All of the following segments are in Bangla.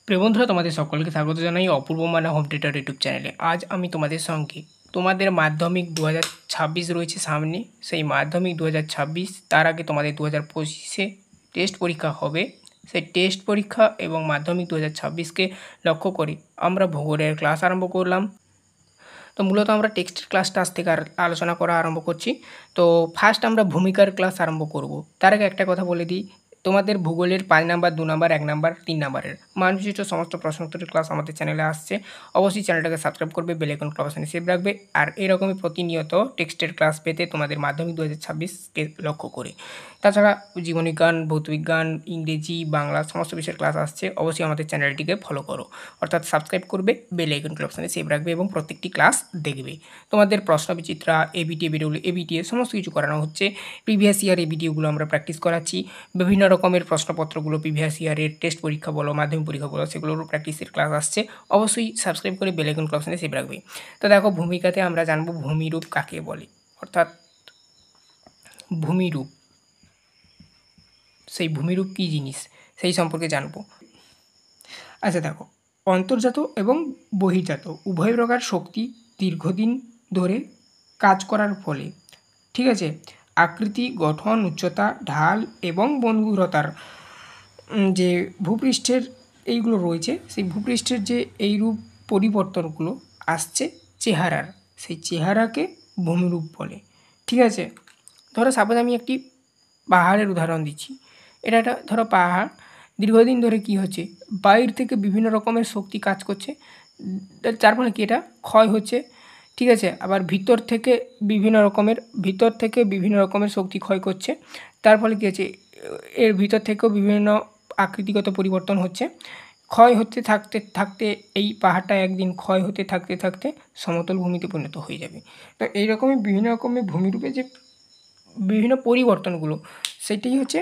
প্রিয় বন্ধুরা, তোমাদের সকলকে স্বাগত জানাই অপূর্ব মানা হোম থিয়েটার ইউটিউব চ্যানেলে। আজ আমি তোমাদের সঙ্গে তোমাদের মাধ্যমিক 2026 রয়েছে সামনে, সেই মাধ্যমিক 2026 তার আগে তোমাদের 2025-এ টেস্ট পরীক্ষা হবে। সেই টেস্ট পরীক্ষা এবং মাধ্যমিক 2026-কে লক্ষ্য করে আমরা ভূগোলের ক্লাস আরম্ভ করলাম। তো মূলত আমরা টেক্সটের ক্লাসটা আজ থেকে আলোচনা করা আরম্ভ করছি। তো ফার্স্ট আমরা ভূমিকার ক্লাস আরম্ভ করব। তার আগে একটা কথা বলে দিই, তোমাদের ভূগোলের 5 নাম্বার, 2 নাম্বার, 1 নাম্বার, 3 নাম্বারের মানবিশিষ্ট সমস্ত প্রশ্নোত্তরের ক্লাস আমাদের চ্যানেলে আসছে। অবশ্যই চ্যানেলটাকে সাবস্ক্রাইব করবে, বেল আইকন অপশনে সেভ রাখবে। আর এরকমই প্রতিনিয়ত টেক্সটের ক্লাস পেতে তোমাদের মাধ্যমিক 2026-কে লক্ষ্য করে। তাছাড়া জীবনবিজ্ঞান, ভৌতবিজ্ঞান, ইংরেজি, বাংলা সমস্ত বিষয়ের ক্লাস আসছে। অবশ্যই আমাদের চ্যানেলটিকে ফলো করো, অর্থাৎ সাবস্ক্রাইব করবে, বেল আইকন অপশনে সেভ রাখবে এবং প্রত্যেকটি ক্লাস দেখবে। তোমাদের প্রশ্নবিচিত্রা, এবিটি, বিডব্লিউ, এবিটিএ সমস্ত কিছু করানো হচ্ছে। প্রিভিয়াস ইয়ার এই ভিডিওগুলো আমরা প্র্যাকটিস করাচ্ছি। বিভিন্ন রকমের প্রশ্নপত্রগুলো প্রিভিয়াস ইয়ারের টেস্ট পরীক্ষা বলো, মাধ্যমিক পরীক্ষা বলো, সেগুলোরও প্র্যাকটিসের ক্লাস আসছে। অবশ্যই সাবস্ক্রাইব করে বেল আইকন অপশনে সেভ রাখবে। তো দেখো, ভূমিকাতে আমরা জানবো ভূমিরূপ কাকে বলে, অর্থাৎ ভূমিরূপ, সেই ভূমিরূপ কী জিনিস সেই সম্পর্কে জানবো। আচ্ছা দেখো, অন্তর্জাত এবং বহির্জাত উভয় প্রকার শক্তি দীর্ঘদিন ধরে কাজ করার ফলে, ঠিক আছে, আকৃতি, গঠন, উচ্চতা, ঢাল এবং বন্ধুরতার যে ভূপৃষ্ঠের এইগুলো রয়েছে, সেই ভূপৃষ্ঠের যে এইরূপ পরিবর্তনগুলো আসছে চেহারার, সেই চেহারাকে ভূমিরূপ বলে। ঠিক আছে, ধরো সাপোজ আমি একটি পাহাড়ের উদাহরণ দিচ্ছি। এটা একটা ধরো পাহাড়, দীর্ঘদিন ধরে কি হচ্ছে, বাইরে থেকে বিভিন্ন রকমের শক্তি কাজ করছে, যার ফলে কি এটা ক্ষয় হচ্ছে। ঠিক আছে, আবার ভিতর থেকে বিভিন্ন রকমের শক্তি ক্ষয় করছে। তার ফলে কী হচ্ছে, এর ভিতর থেকেও বিভিন্ন আকৃতিগত পরিবর্তন হচ্ছে। ক্ষয় হতে থাকতে থাকতে এই পাহাড়টা একদিন ক্ষয় হতে থাকতে থাকতে সমতল ভূমিতে পরিণত হয়ে যাবে। তো এইরকমই বিভিন্ন রকমের ভূমিরূপে যে বিভিন্ন পরিবর্তনগুলো, সেটাই হচ্ছে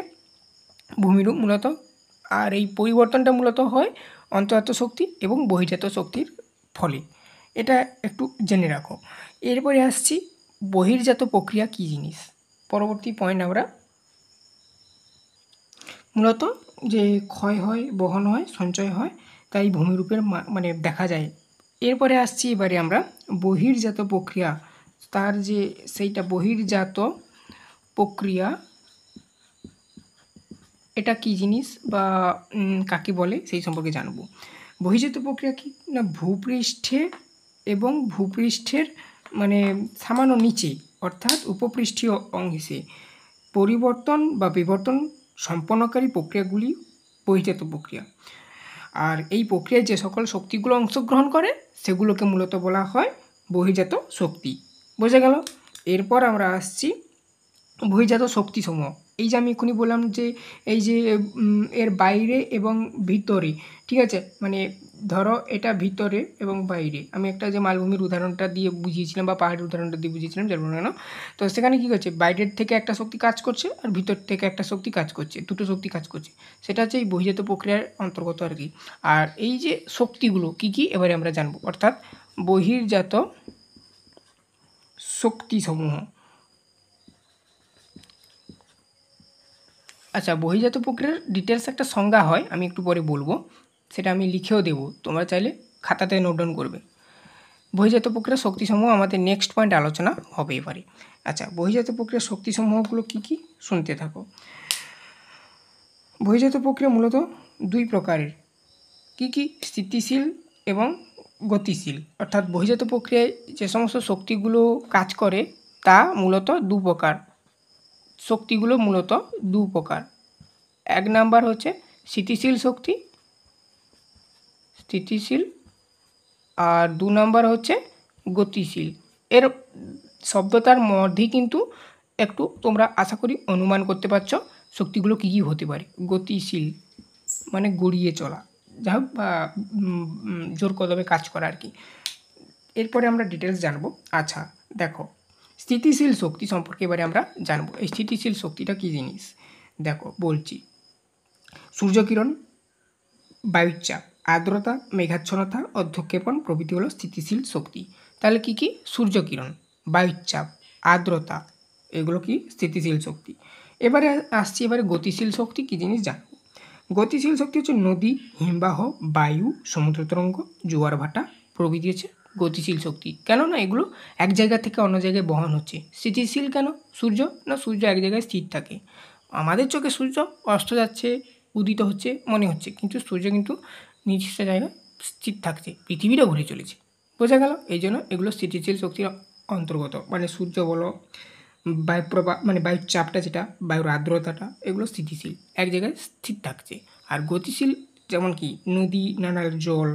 ভূমিরূপ মূলত। আর এই পরিবর্তনটা মূলত হয় অন্তর্জাত শক্তি এবং বহির্জাত শক্তির ফলে। এটা একটু জেনে রাখো। এরপরে আসছি বহির্জাত প্রক্রিয়া কী জিনিস। পরবর্তী পয়েন্ট আমরা মূলত যে ক্ষয় হয়, বহন হয়, সঞ্চয় হয়, তাই ভূমিরূপের মানে দেখা যায়। এরপরে আসছি এবারে আমরা বহির্জাত প্রক্রিয়া, তার যে সেইটা বহির্জাত প্রক্রিয়া এটা কী জিনিস বা কাকে বলে সেই সম্পর্কে জানব। বহির্জাত প্রক্রিয়া কী না, ভূপৃষ্ঠে এবং ভূপৃষ্ঠের মানে সামান্য নিচে, অর্থাৎ উপপৃষ্ঠীয় অংশে পরিবর্তন বা বিবর্তন সম্পন্নকারী প্রক্রিয়াগুলি বহির্জাত প্রক্রিয়া। আর এই প্রক্রিয়ায় যে সকল শক্তিগুলো অংশগ্রহণ করে সেগুলোকে মূলত বলা হয় বহির্জাত শক্তি। বোঝা গেল? এরপর আমরা আসছি বহির্জাত শক্তিসমূহ। এই যে আমি এক্ষুনি বললাম যে এই যে এর বাইরে এবং ভিতরে, ঠিক আছে, মানে ধরো এটা ভিতরে এবং বাইরে, আমি একটা যে মালভূমির উদাহরণটা দিয়ে বুঝিয়েছিলাম বা পাহাড়ের উদাহরণটা দিয়ে বুঝিয়েছিলাম, যার কেন, তো সেখানে কী করছে, বাইরের থেকে একটা শক্তি কাজ করছে আর ভিতর থেকে একটা শক্তি কাজ করছে, দুটো শক্তি কাজ করছে। সেটা হচ্ছে এই বহির্জাত প্রক্রিয়ার অন্তর্গত আর কি। আর এই যে শক্তিগুলো কী কী এবারে আমরা জানবো, অর্থাৎ বহির্জাত শক্তিসমূহ। আচ্ছা, বহির্জাত প্রক্রিয়ার ডিটেলস একটা সংজ্ঞা হয়, আমি একটু পরে বলবো, সেটা আমি লিখেও দেবো, তোমরা চাইলে খাতাতে নোট ডাউন করবে। বহির্জাত প্রক্রিয়ার শক্তিসমূহ আমাদের নেক্সট পয়েন্ট আলোচনা হবে এবারে। আচ্ছা, বহির্জাত প্রক্রিয়ার শক্তিসমূহগুলো কী কী শুনতে থাকো। বহির্জাত প্রক্রিয়া মূলত দুই প্রকারের। কী কী? স্থিতিশীল এবং গতিশীল। অর্থাৎ বহির্জাত প্রক্রিয়ায় যে সমস্ত শক্তিগুলো কাজ করে তা মূলত দু প্রকার। শক্তিগুলো মূলত দু প্রকার। এক নাম্বার হচ্ছে স্থিতিশীল শক্তি, আর 2 নাম্বার হচ্ছে গতিশীল। এর শব্দটার মধ্যেই কিন্তু একটু তোমরা আশা করি অনুমান করতে পারছো শক্তিগুলো কী কী হতে পারে। গতিশীল মানে গড়িয়ে চলা, যাই হোক, বা জোর কদমে কাজ করা আর কি। এরপরে আমরা ডিটেলস জানবো। আচ্ছা দেখো, স্থিতিশীল শক্তি সম্পর্কে এবারে আমরা জানবো। এই স্থিতিশীল শক্তিটা কী জিনিস দেখো বলছি। সূর্যকিরণ, বায়ুচাপ, আর্দ্রতা, মেঘাচ্ছন্নতা, অধ্যক্ষেপণ প্রভৃতি হলো স্থিতিশীল শক্তি। তাহলে কী কী? সূর্যকিরণ, বায়ুচাপ, আর্দ্রতা, এগুলো কি স্থিতিশীল শক্তি। এবারে আসছি এবারে গতিশীল শক্তি কী জিনিস জানবো। গতিশীল শক্তি হচ্ছে নদী, হিমবাহ, বায়ু, সমুদ্র তরঙ্গ, জোয়ার ভাটা প্রভৃতি হচ্ছে গতিশীল শক্তি। কেননা এগুলো এক জায়গা থেকে অন্য জায়গায় বহন হচ্ছে। স্থিতিশীল কেন? সূর্য, না সূর্য এক জায়গায় স্থির থাকে। আমাদের চোখে সূর্য অস্ত যাচ্ছে, উদিত হচ্ছে মনে হচ্ছে, কিন্তু সূর্য কিন্তু নির্দিষ্ট জায়গায় স্থির থাকছে, পৃথিবীটা ঘুরে চলেছে। বোঝা গেল? এই জন্য এগুলো স্থিতিশীল শক্তির অন্তর্গত। মানে সূর্য বলো, বায়ু প্রবাহ মানে বায়ুর চাপটা যেটা, বায়ুর আর্দ্রতাটা, এগুলো স্থিতিশীল, এক জায়গায় স্থির থাকছে। আর গতিশীল যেমন কি নদী, নানার জল,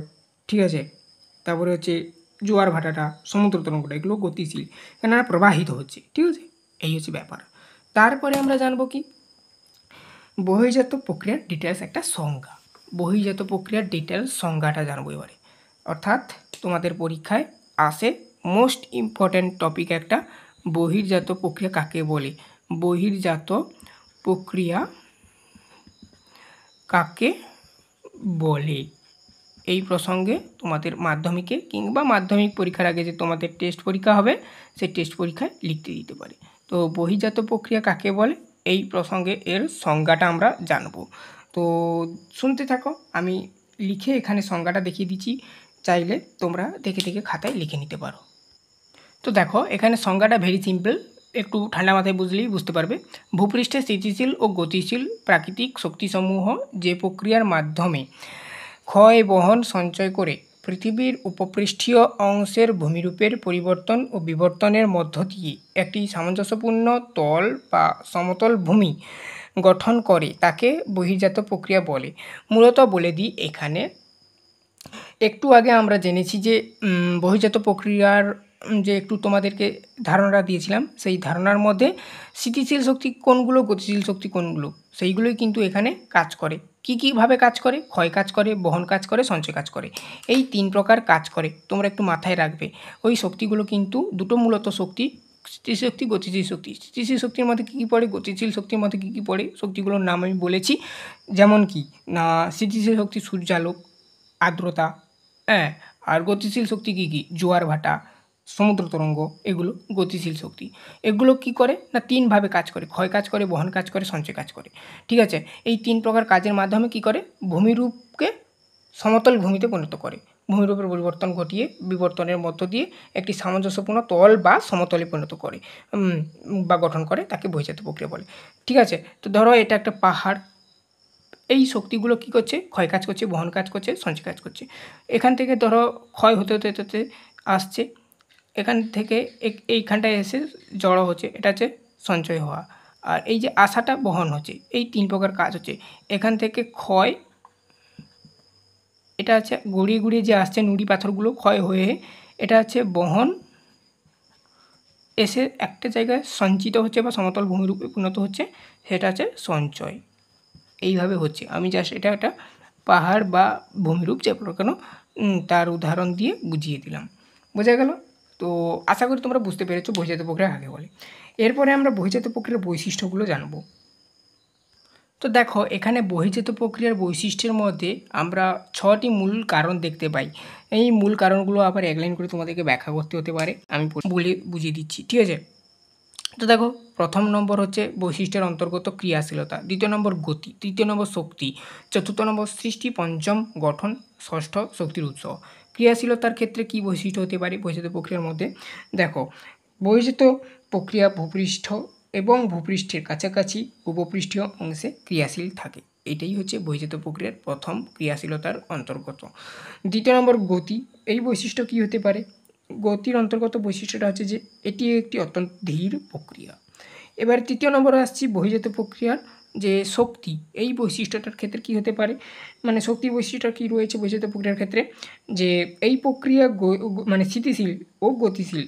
ঠিক আছে, তারপরে হচ্ছে জোয়ার ভাটাটা, সমুদ্র তরঙ্গটা, এগুলো গতিশীল, কেননা প্রবাহিত হচ্ছে, ঠিক আছে। এই হচ্ছে ব্যাপার। তারপরে আমরা জানবো কি বহির্জাত প্রক্রিয়ার ডিটেলস একটা সংজ্ঞা। বহির্জাত প্রক্রিয়ার ডিটেলস সংজ্ঞাটা জানবো এবারে। অর্থাৎ তোমাদের পরীক্ষায় আসে মোস্ট ইম্পর্ট্যান্ট টপিক একটা, বহির্জাত প্রক্রিয়া কাকে বলে। বহির্জাত প্রক্রিয়া কাকে বলে এই প্রসঙ্গে তোমাদের মাধ্যমিকে কিংবা মাধ্যমিক পরীক্ষার আগে যে তোমাদের টেস্ট পরীক্ষা হবে, সেই টেস্ট পরীক্ষায় লিখতে দিতে পারে। তো বহির্জাত প্রক্রিয়া কাকে বলে এই প্রসঙ্গে এর সংজ্ঞাটা আমরা জানব। তো শুনতে থাকো, আমি লিখে এখানে সংজ্ঞাটা দেখিয়ে দিচ্ছি, চাইলে তোমরা দেখে দেখে খাতায় লিখে নিতে পারো। তো দেখো এখানে সংজ্ঞাটা ভেরি সিম্পল, একটু ঠান্ডা মাথায় বুঝলেই বুঝতে পারবে। ভূপৃষ্ঠে স্থিতিশীল ও গতিশীল প্রাকৃতিক শক্তিসমূহ যে প্রক্রিয়ার মাধ্যমে ক্ষয়, বহন, সঞ্চয় করে পৃথিবীর উপপৃষ্ঠীয় অংশের ভূমিরূপের পরিবর্তন ও বিবর্তনের মধ্য দিয়ে একটি সামঞ্জস্যপূর্ণ তল বা সমতল ভূমি গঠন করে তাকে বহির্জাত প্রক্রিয়া বলে। মূলত বলে দিই, এখানে একটু আগে আমরা জেনেছি যে বহির্জাত প্রক্রিয়ার যে একটু তোমাদেরকে ধারণা দিয়েছিলাম, সেই ধারণার মধ্যে স্থিতিশীল শক্তি কোনগুলো, গতিশীল শক্তি কোনগুলো, সেইগুলোই কিন্তু এখানে কাজ করে। কী কীভাবে কাজ করে? ক্ষয় কাজ করে, বহন কাজ করে, সঞ্চয় কাজ করে। এই 3 প্রকার কাজ করে, তোমরা একটু মাথায় রাখবে। ওই শক্তিগুলো কিন্তু দুটো মূলত শক্তি, স্থিতিশীল শক্তি, গতিশীল শক্তি। স্থিতিশীল শক্তির মধ্যে কী কী পড়ে, গতিশীল শক্তির মধ্যে কী কী পড়ে, শক্তিগুলোর নাম আমি বলেছি। যেমন কি না, স্থিতিশীল শক্তি সূর্যালোক, আর্দ্রতা, হ্যাঁ। আর গতিশীল শক্তি কী কী? জোয়ার ভাটা, সমুদ্র তরঙ্গ, এগুলো গতিশীল শক্তি। এগুলো কি করে না 3 ভাবে কাজ করে, ক্ষয় কাজ করে, বহন কাজ করে, সঞ্চয় কাজ করে, ঠিক আছে। এই 3 প্রকার কাজের মাধ্যমে কি করে, ভূমিরূপকে সমতল ভূমিতে পরিণত করে। ভূমিরূপের পরিবর্তন ঘটিয়ে বিবর্তনের মধ্য দিয়ে একটি সামঞ্জস্যপূর্ণ তল বা সমতলে পরিণত করে বা গঠন করে, তাকে বহির্জাত প্রক্রিয়া বলে, ঠিক আছে। তো ধরো এটা একটা পাহাড়, এই শক্তিগুলো কী করছে, ক্ষয় কাজ করছে, বহন কাজ করছে, সঞ্চয় কাজ করছে। এখান থেকে ধরো ক্ষয় হতে হতে হতে আসছে, এখান থেকে এইখানটায় এসে জড়ো হচ্ছে, এটা হচ্ছে সঞ্চয় হওয়া। আর এই যে আশাটা বহন হচ্ছে, এই 3 প্রকার কাজ হচ্ছে। এখান থেকে ক্ষয়, এটা হচ্ছে গড়িয়ে গড়িয়ে যে আসছে নুড়ি পাথরগুলো ক্ষয় হয়ে, এটা হচ্ছে বহন, এসে একটা জায়গায় সঞ্চিত হচ্ছে বা সমতল ভূমিরূপে পরিণত হচ্ছে, সেটা হচ্ছে সঞ্চয়। এইভাবে হচ্ছে। আমি জাস্ট এটা একটা পাহাড় বা ভূমিরূপ যে কেন তার উদাহরণ দিয়ে বুঝিয়ে দিলাম। বোঝা গেল? তো আশা করি তোমরা বুঝতে পেরেছো বহির্জাত প্রক্রিয়া কাকে বলে। এরপরে আমরা বহির্জাত প্রক্রিয়ার বৈশিষ্ট্যগুলো জানব। তো দেখো এখানে বহির্জাত প্রক্রিয়ার বৈশিষ্ট্যের মধ্যে আমরা 6টি মূল কারণ দেখতে পাই। এই মূল কারণগুলো আবার এক লাইন করে তোমাদেরকে ব্যাখ্যা করতে হতে পারে, আমি বলে বুঝিয়ে দিচ্ছি, ঠিক আছে। তো দেখো প্রথম নম্বর হচ্ছে বৈশিষ্ট্যের অন্তর্গত ক্রিয়াশীলতা, দ্বিতীয় নম্বর গতি, তৃতীয় নম্বর শক্তি, চতুর্থ নম্বর সৃষ্টি, পঞ্চম গঠন, ষষ্ঠ শক্তির উৎস। ক্রিয়াশীলতার ক্ষেত্রে কী বৈশিষ্ট্য হতে পারে বহির্জাত প্রক্রিয়ার মধ্যে? দেখো বহির্জাত প্রক্রিয়া ভূপৃষ্ঠ এবং ভূপৃষ্ঠের কাছাকাছি উপপৃষ্ঠীয় অংশে ক্রিয়াশীল থাকে। এটাই হচ্ছে বহির্জাত প্রক্রিয়ার প্রথম ক্রিয়াশীলতার অন্তর্গত। দ্বিতীয় নম্বর গতি, এই বৈশিষ্ট্য কী হতে পারে? গতির অন্তর্গত বৈশিষ্ট্যটা হচ্ছে যে এটি একটি অত্যন্ত ধীর প্রক্রিয়া। এবার তৃতীয় নম্বরে আসছি বহির্জাত প্রক্রিয়ার যে শক্তি, এই বৈশিষ্ট্যটার ক্ষেত্রে কী হতে পারে, মানে শক্তির বৈশিষ্ট্য কী রয়েছে বহির্জাত প্রক্রিয়ার ক্ষেত্রে, যে এই প্রক্রিয়া মানে স্থিতিশীল ও গতিশীল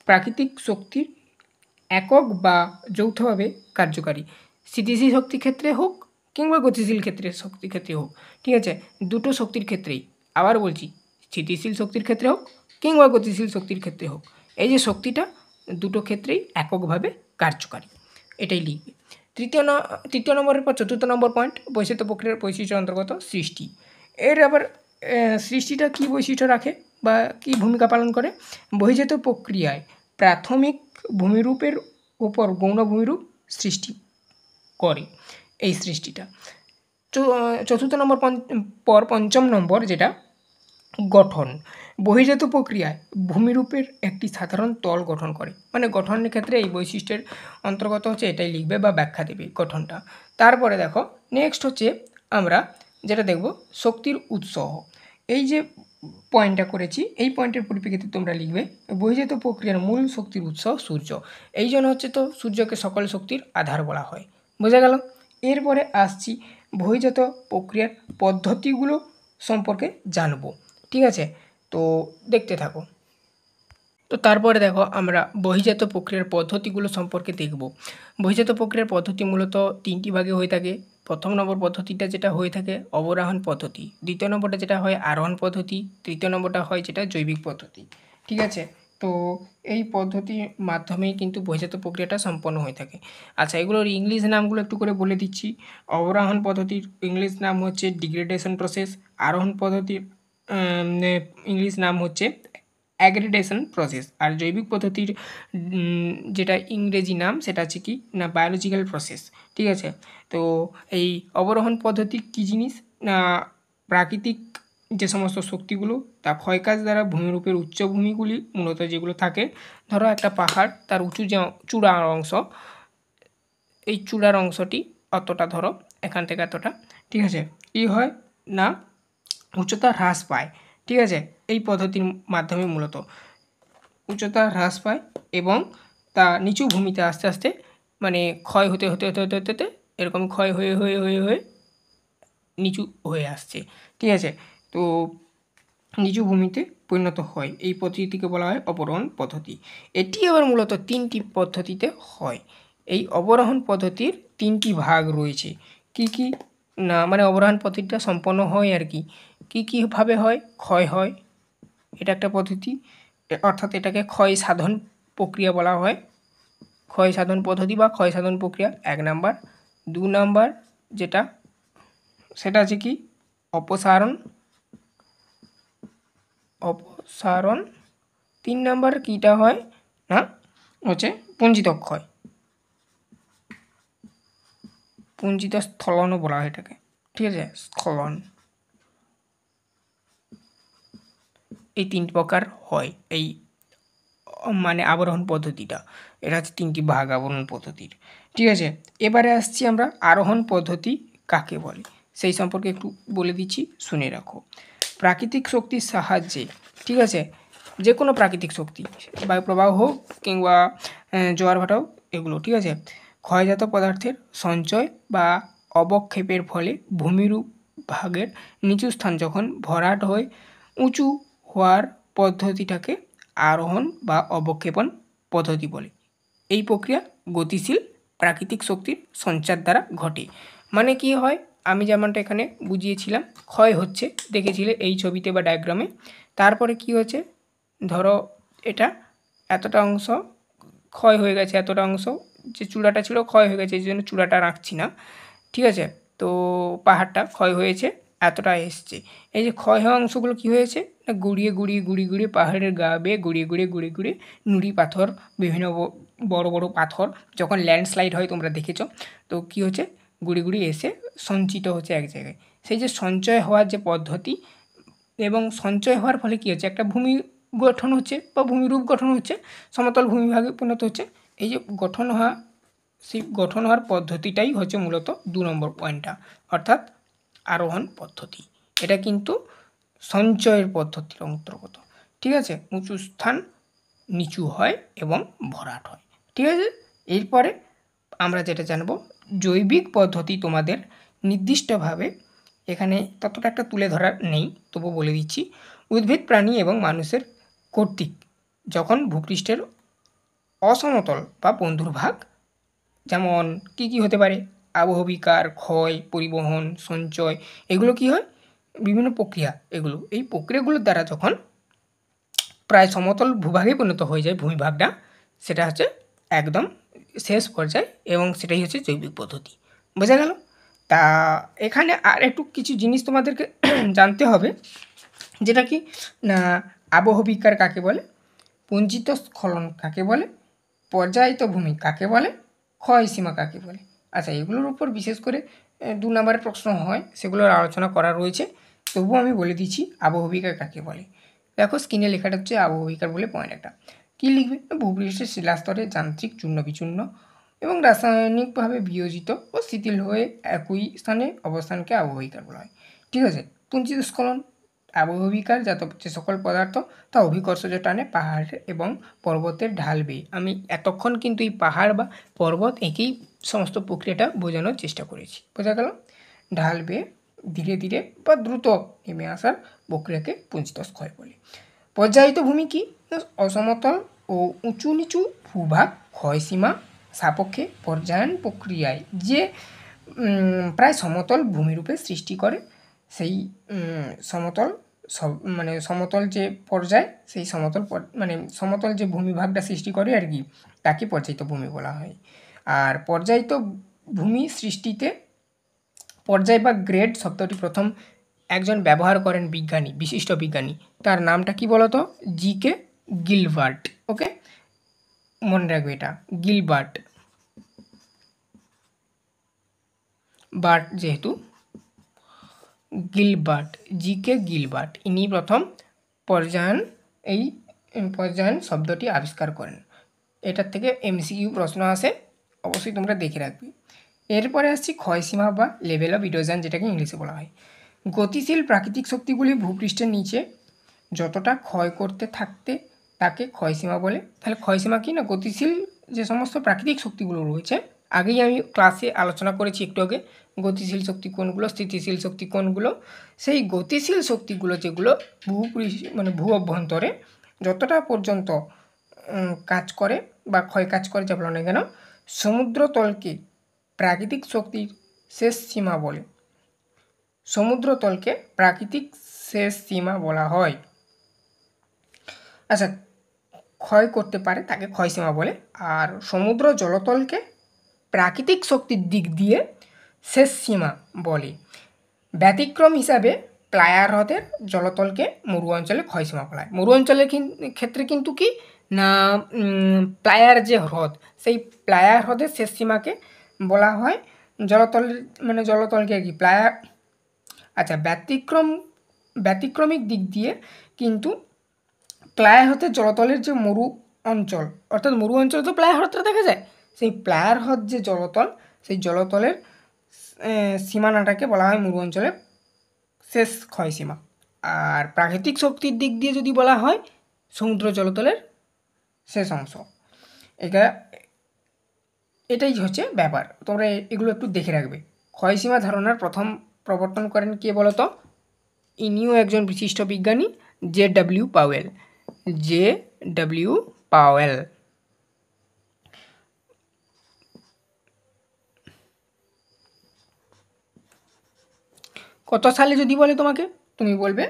প্রাকৃতিক শক্তির একক বা যৌথভাবে কার্যকারী। স্থিতিশীল শক্তির ক্ষেত্রে হোক কিংবা গতিশীল শক্তির ক্ষেত্রে হোক, ঠিক আছে, দুটো শক্তির ক্ষেত্রেই। আবার বলছি, স্থিতিশীল শক্তির ক্ষেত্রে হোক কিংবা গতিশীল শক্তির ক্ষেত্রে হোক, এই যে শক্তিটা দুটো ক্ষেত্রেই এককভাবে কার্যকারী, এটাই লিখবে। তৃতীয় নম্বরের পর চতুর্থ নম্বর পয়েন্ট, বহির্জাত প্রক্রিয়ার বৈশিষ্ট্যের অন্তর্গত সৃষ্টি। এর আবার সৃষ্টিটা কী বৈশিষ্ট্য রাখে বা কী ভূমিকা পালন করে? বহির্জাত প্রক্রিয়ায় প্রাথমিক ভূমিরূপের উপর গৌণ ভূমিরূপ সৃষ্টি করে। এই সৃষ্টিটা চতুর্থ নম্বর পর পঞ্চম নম্বর যেটা গঠন। বহির্জাত প্রক্রিয়ায় ভূমিরূপের একটি সাধারণ তল গঠন করে, মানে গঠনের ক্ষেত্রে এই বৈশিষ্ট্যের অন্তর্গত হচ্ছে এটাই লিখবে বা ব্যাখ্যা দেবে গঠনটা। তারপরে দেখো নেক্সট হচ্ছে আমরা যেটা দেখব শক্তির উৎস। এই যে পয়েন্টটা করেছি এই পয়েন্টের পরিপ্রেক্ষিতে তোমরা লিখবে বহির্জাত প্রক্রিয়ার মূল শক্তির উৎস সূর্য। এই জন্য হচ্ছে তো সূর্যকে সকল শক্তির আধার বলা হয়। বোঝা গেল? এরপরে আসছি বহির্জাত প্রক্রিয়ার পদ্ধতিগুলো সম্পর্কে জানবো। ঠিক আছে, তো দেখতে থাকো। তো তারপরে দেখো আমরা বহির্জাত প্রক্রিয়ার পদ্ধতিগুলো সম্পর্কে দেখব। বহির্জাত প্রক্রিয়ার পদ্ধতি মূলত তিনটি ভাগে হয়ে থাকে। প্রথম নম্বর পদ্ধতিটা যেটা হয়ে থাকে অবরাহন পদ্ধতি, দ্বিতীয় নম্বরটা যেটা হয় আরোহণ পদ্ধতি, তৃতীয় নম্বরটা হয় যেটা জৈবিক পদ্ধতি। ঠিক আছে, তো এই পদ্ধতির মাধ্যমেই কিন্তু বহির্জাত প্রক্রিয়াটা সম্পন্ন হয়ে থাকে। আচ্ছা, এগুলোর ইংলিশ নামগুলো একটু করে বলে দিচ্ছি। অবরাহন পদ্ধতির ইংলিশ নাম হচ্ছে ডিগ্রেডেশন প্রসেস। আরোহণ পদ্ধতির ইংলিশ নাম হচ্ছে অ্যাগ্রেডেশন প্রসেস। আর জৈবিক পদ্ধতির যেটা ইংরেজি নাম সেটা হচ্ছে কি না বায়োলজিক্যাল প্রসেস। ঠিক আছে, তো এই অবরোহণ পদ্ধতি কী জিনিস না প্রাকৃতিক যে সমস্ত শক্তিগুলো তা ক্ষয়কাজ দ্বারা ভূমিরূপের উচ্চভূমিগুলি মূলত যেগুলো থাকে, ধরো একটা পাহাড় তার উঁচু যে চূড়ার অংশ, এই চূড়ার অংশটি অতটা ধরো এখান থেকে এতটা, ঠিক আছে, কী হয় না উচ্চতা হ্রাস পায়। ঠিক আছে, এই পদ্ধতির মাধ্যমে মূলত উচ্চতা হ্রাস পায় এবং তা নিচু ভূমিতে আস্তে আস্তে মানে ক্ষয় হতে হতে হতে হতে হতে হতে এরকম ক্ষয় হয়ে হয়ে হয়ে হয়ে নিচু হয়ে আসছে। ঠিক আছে, তো নিচু ভূমিতে পরিণত হয়। এই পদ্ধতিকে বলা হয় অবরোহণ পদ্ধতি। এটি আবার মূলত তিনটি পদ্ধতিতে হয়। এই অবরোহণ পদ্ধতির তিনটি ভাগ রয়েছে। কি কি না মানে অবরোহণ পদ্ধতিটা সম্পন্ন হয় আর কি কী কীভাবে হয়, ক্ষয় হয়, এটা একটা পদ্ধতি, অর্থাৎ এটাকে ক্ষয় সাধন প্রক্রিয়া বলা হয়। ক্ষয় সাধন পদ্ধতি বা ক্ষয় সাধন প্রক্রিয়া 1 নাম্বার। 2 নাম্বার যেটা সেটা হচ্ছে কি অপসারণ। 3 নাম্বার কীটা হয় না হচ্ছে পুঞ্জিত ক্ষয়, পুঞ্জিত স্থলনও বলা হয় এটাকে। ঠিক আছে, স্খলন। এই 3 প্রকার হয় এই মানে আবরোহণ পদ্ধতিটা। এটা হচ্ছে 3টি ভাগ আবরোহণ পদ্ধতির। ঠিক আছে, এবারে আসছি আমরা আরোহণ পদ্ধতি কাকে বলে সেই সম্পর্কে একটু বলে দিচ্ছি, শুনে রাখো। প্রাকৃতিক শক্তির সাহায্যে, ঠিক আছে, যে কোনো প্রাকৃতিক শক্তি বায়ুপ্রবাহ হোক কিংবা জোয়ার ভাটা হোক এগুলো, ঠিক আছে, ক্ষয়জাত পদার্থের সঞ্চয় বা অবক্ষেপের ফলে ভূমিরূপ ভাগের নিচু স্থান যখন ভরাট হয়ে উঁচু হওয়ার পদ্ধতিটাকে আরোহণ বা অবক্ষেপণ পদ্ধতি বলে। এই প্রক্রিয়া গতিশীল প্রাকৃতিক শক্তির সঞ্চার দ্বারা ঘটে। মানে কি হয় আমি যেমনটা এখানে বুঝিয়েছিলাম, ক্ষয় হচ্ছে দেখেছিলে এই ছবিতে বা ডায়াগ্রামে। তারপরে কি হচ্ছে ধরো এটা এতটা অংশ ক্ষয় হয়ে গেছে, এতটা অংশ যে চূড়াটা ছিল ক্ষয় হয়ে গেছে, এই জন্য চূড়াটা রাখছি না। ঠিক আছে, তো পাহাড়টা ক্ষয় হয়েছে, এতটা এসছে। এই যে ক্ষয় হওয়া অংশগুলো কী হয়েছে না গুঁড়িয়ে গুঁড়িয়ে গুঁড়িয়ে গুঁড়িয়ে পাহাড়ের গা বেয়ে গুঁড়িয়ে গুঁড়িয়ে গুঁড়িয়ে গুঁড়িয়ে নুড়ি পাথর বিভিন্ন বড় বড় পাথর যখন ল্যান্ডস্লাইড হয় তোমরা দেখেছ, তো কী হচ্ছে গুঁড়িয়ে গুঁড়িয়ে এসে সঞ্চিত হচ্ছে এক জায়গায়। সেই যে সঞ্চয় হওয়ার যে পদ্ধতি এবং সঞ্চয় হওয়ার ফলে কী হচ্ছে একটা ভূমি গঠন হচ্ছে বা ভূমিরূপ গঠন হচ্ছে, সমতল ভূমিভাগে পরিণত হচ্ছে। এই যে গঠন হওয়া, সেই গঠন হওয়ার পদ্ধতিটাই হচ্ছে মূলত 2 নম্বর পয়েন্টটা, অর্থাৎ আরোহণ পদ্ধতি। এটা কিন্তু সঞ্চয়ের পদ্ধতির অন্তর্গত। ঠিক আছে, উঁচু স্থান নিচু হয় এবং ভরাট হয়। ঠিক আছে, এরপরে আমরা যেটা জানব জৈবিক পদ্ধতি। তোমাদের নির্দিষ্টভাবে এখানে ততটা একটা তুলে ধরার নেই, তবু বলে দিচ্ছি। উদ্ভিদ প্রাণী এবং মানুষের কর্তৃক যখন ভূপৃষ্ঠের অসমতল বা বন্ধুরভাগ, যেমন কী কী হতে পারে আবহবিকার, ক্ষয়, পরিবহন, সঞ্চয়, এগুলো কী হয় বিভিন্ন প্রক্রিয়া, এগুলো এই প্রক্রিয়াগুলোর দ্বারা যখন প্রায় সমতল ভূভাগে পরিণত হয়ে যায় ভূমিভাগটা, সেটা হচ্ছে একদম শেষ পর্যায়ে এবং সেটাই হচ্ছে জৈবিক পদ্ধতি। বোঝা গেল? তা এখানে আর একটু কিছু জিনিস তোমাদেরকে জানতে হবে, যেটা কি না আবহবিকার কাকে বলে, পুঞ্জিত স্খলন কাকে বলে, পর্যায়িত ভূমি কাকে বলে, ক্ষয়সীমা কাকে বলে। আচ্ছা, এগুলোর উপর বিশেষ করে 2 নম্বরের প্রশ্ন হয়, সেগুলোর আলোচনা করা রয়েছে। তবুও আমি বলে দিচ্ছি আবহবিকার কাকে বলে। দেখো স্ক্রিনে লেখাটা হচ্ছে আবহবিকার বলে পয়েন্ট একটা। কী লিখবে? ভূপৃষ্ঠের শিলাস্তরে যান্ত্রিক চূর্ণ বিচূর্ণ এবং রাসায়নিকভাবে বিয়োজিত ও শিথিল হয়ে একই স্থানে অবস্থানকে আবহবিকার বলা হয়। ঠিক আছে। পুঞ্জিত স্খলন আবহবিকার যে সকল পদার্থ তা অভিকর্ষজ টানে পাহাড় এবং পর্বতের ঢাল বেয়ে। আমি এতক্ষণ কিন্তু এই পাহাড় বা পর্বত একেই সমস্ত প্রক্রিয়াটা বোঝানোর চেষ্টা করেছি। বোঝা গেল? ঢাল বেয়ে ধীরে ধীরে বা দ্রুত নেমে আসার প্রক্রিয়াকে পুঞ্জিত স্খলন বলে। পর্যায়িত ভূমি কি? অসমতল ও উঁচু নিচু ভূভাগ ক্ষয়সীমা সাপেক্ষে পর্যায়ন প্রক্রিয়ায় যে প্রায় সমতল ভূমিরূপে সৃষ্টি করে সেই সমতল সমতল যে পর্যায়, সেই সমতল যে ভূমিভাগটা সৃষ্টি করে আর কি, তাকে পর্যায়িত ভূমি বলা হয়। আর পর্যায়িত ভূমি সৃষ্টিতে পর্যায় বা গ্রেড শব্দটি প্রথম একজন ব্যবহার করেন বিজ্ঞানী, বিশিষ্ট বিজ্ঞানী। তার নামটা কি বলতো? জি.কে. গিলবার্ট। ওকে, মনে রাখবে এটা, গিলবার্ট, বার্ট যেহেতু, গিলবার্ট, জি.কে. গিলবার্ট, ইনি প্রথম পর্যায়ন শব্দটি আবিষ্কার করেন। এটার থেকে এমসিকিউ প্রশ্ন আসে, অবশ্যই তোমরা দেখে রাখবে। এরপরে আসছি ক্ষয়সীমা বা লেভেল অফ ইরোশন, যেটাকে ইংলিশে বলা হয়। গতিশীল প্রাকৃতিক শক্তিগুলি ভূপৃষ্ঠের নিচে যতটা ক্ষয় করতে থাকতে তাকে ক্ষয়সীমা বলে। তাহলে ক্ষয়সীমা কি না? গতিশীল যে সমস্ত প্রাকৃতিক শক্তিগুলো রয়েছে, আগেই আমি ক্লাসে আলোচনা করেছি একটু আগে, গতিশীল শক্তি কোনগুলো, স্থিতিশীল শক্তি কোনগুলো। সেই গতিশীল শক্তিগুলো যেগুলো ভূ অভ্যন্তরে যতটা পর্যন্ত কাজ করে বা ক্ষয় কাজ করে, যা বলো না কেন, সমুদ্রতলকে প্রাকৃতিক শক্তির শেষ সীমা বলে। সমুদ্রতলকে প্রাকৃতিক শেষ সীমা বলা হয়। আচ্ছা, ক্ষয় করতে পারে তাকে ক্ষয়সীমা বলে। আর সমুদ্র জলতলকে প্রাকৃতিক শক্তির দিক দিয়ে শেষ সীমা বলে। ব্যতিক্রম হিসাবে প্লায়ার হ্রদের জলতলকে মরু অঞ্চলে ক্ষয়সীমা বলা হয়। মরু অঞ্চলের ক্ষেত্রে কিন্তু কি না, প্লায়ার যে হ্রদ, সেই প্লায়ার হ্রদের শেষ সীমাকে বলা হয় জলতলকে আর কি প্লায়ার। আচ্ছা, ব্যতিক্রমিক দিক দিয়ে কিন্তু প্লায়ার হ্রদের জলতলের যে মরু অঞ্চল, অর্থাৎ মরু অঞ্চলে তো প্লায়ার হ্রদটা দেখা যায়, সেই প্লায়ার হ্রদ যে জলতল, সেই জলতলের সীমানাটাকে বলা হয় মরু অঞ্চলের শেষ ক্ষয়সীমা। আর প্রাকৃতিক শক্তির দিক দিয়ে যদি বলা হয়, সমুদ্র জলতলের শেষ অংশ। এটাই হচ্ছে ব্যাপার, তোমরা এগুলো একটু দেখে রাখবে। ক্ষয়সীমা ধারণার প্রথম প্রবর্তন করেন কে বলতো? ইনিও একজন বিশিষ্ট বিজ্ঞানী, জে.ডব্লিউ. পাওয়েল। জে.ডব্লিউ. পাওয়েল। কত সালে যদি বলে তোমাকে, তুমি বলবে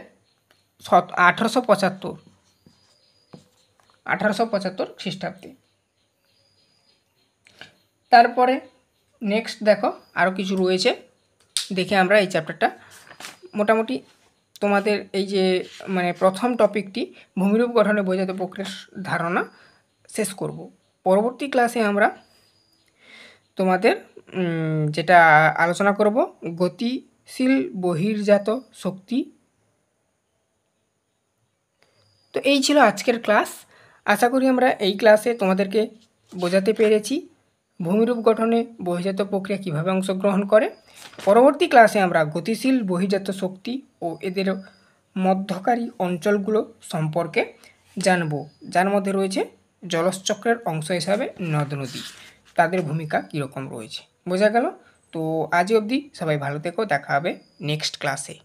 1875 খ্রিস্টাব্দে। তারপরে নেক্সট দেখো আরও কিছু রয়েছে, দেখে আমরা এই চ্যাপ্টারটা মোটামুটি তোমাদের এই যে প্রথম টপিকটি ভূমিরূপ গঠনে বোঝাতে প্রক্রিয়ার ধারণা শেষ করব। পরবর্তী ক্লাসে আমরা তোমাদের যেটা আলোচনা করব, গতিশীল বহির্জাত শক্তি। তো এই ছিল আজকের ক্লাস। আশা করি আমরা এই ক্লাসে তোমাদেরকে বোঝাতে পেরেছি ভূমিরূপ গঠনে বহির্জাত প্রক্রিয়া কীভাবে অংশগ্রহণ করে। পরবর্তী ক্লাসে আমরা গতিশীল বহির্জাত শক্তি ও এদের মধ্যকারী অঞ্চলগুলো সম্পর্কে জানব, যার মধ্যে রয়েছে জলচক্রের অংশ হিসাবে নদ নদী, তাদের ভূমিকা কীরকম রয়েছে। বোঝা গেল? তো আজ অবধি সবাই ভালো থেকো, দেখা হবে নেক্সট ক্লাসে।